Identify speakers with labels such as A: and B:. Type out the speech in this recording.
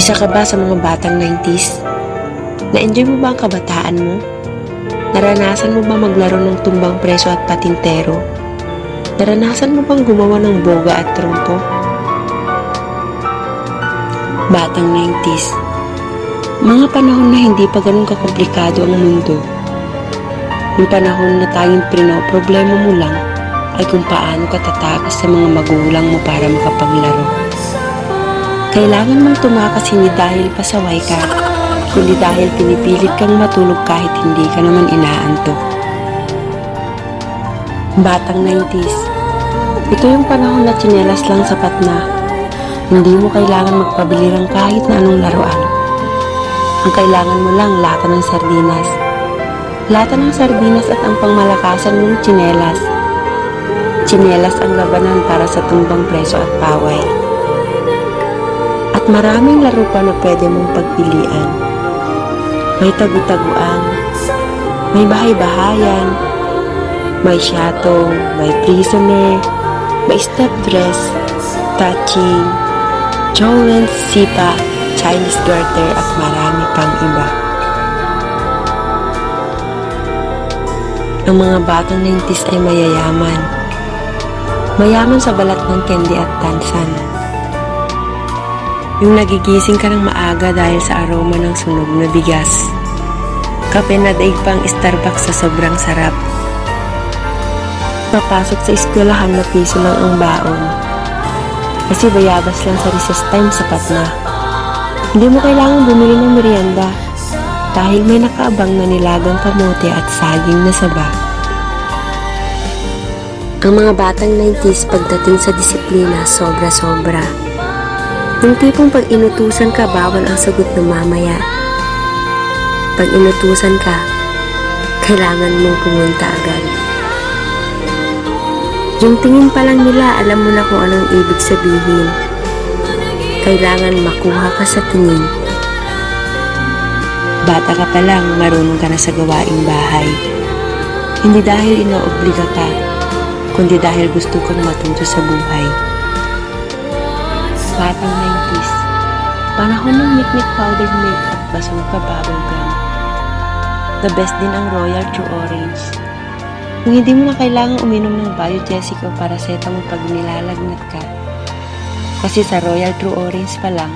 A: Isa ka ba sa mga batang 90s? Na-enjoy mo ba ang kabataan mo? Naranasan mo ba maglaro ng tumbang preso at patintero? Naranasan mo bang gumawa ng boga at trompo? Batang 90s. Mga panahon na hindi pa ganun kakomplikado ang mundo. Yung panahon na tayong problema mo lang ay kung paano ka tatakas sa mga magulang mo para makapaglaro. Kailangan mong tumakas hindi dahil pasaway ka, kundi dahil pinipilit kang matulog kahit hindi ka naman inaantok. Batang 90s. Ito yung panahon na tsinelas lang sapat na. Hindi mo kailangan magpabili ng kahit na anong laruan. Ang kailangan mo lang lata ng sardinas. Lata ng sardinas at ang pangmalakasan mong tsinelas. Tsinelas ang labanan para sa tumbang preso at paway. At maraming laro pa na pwede mong pagpilian. May tagu-taguan, may bahay-bahayan, may shadow, may prisoner, may step dress, touching, Joel, sipa, Chinese garter at marami pang iba. Ang mga batang 90s ay mayayaman. Mayaman sa balat ng candy at tansan. Yung nagigising ka ng maaga dahil sa aroma ng sunog na bigas. Kape na daig pang Starbucks sa sobrang sarap. Papasok sa eskwelahan na piso lang ang baon. Kasi bayabas lang sa recess time sapat na. Hindi mo kailangang bumili ng merienda dahil may nakaabang na nilagang kamote at saging na saba. Ang mga batang 90s pagdating sa disiplina sobra-sobra. Yung tipong pag inutusan ka, bawal ang sagot ng mamaya. Pag inutusan ka, kailangan mong pumunta agad. Yung tingin pa lang nila, alam mo na kung anong ibig sabihin. Kailangan makuha ka sa tingin. Bata ka pa lang, marunong ka na sa gawaing bahay. Hindi dahil inoobliga ka, kundi dahil gusto kang matuto sa buhay. Batang 90s. Panahon ng Niknik powdered milk at Bazooka bubblegum. The best din ang Royal True Orange. Kung hindi mo na kailangang uminom ng Biogesic o paracetamol pag nilalagnat ka. Kasi sa Royal True Orange pa lang,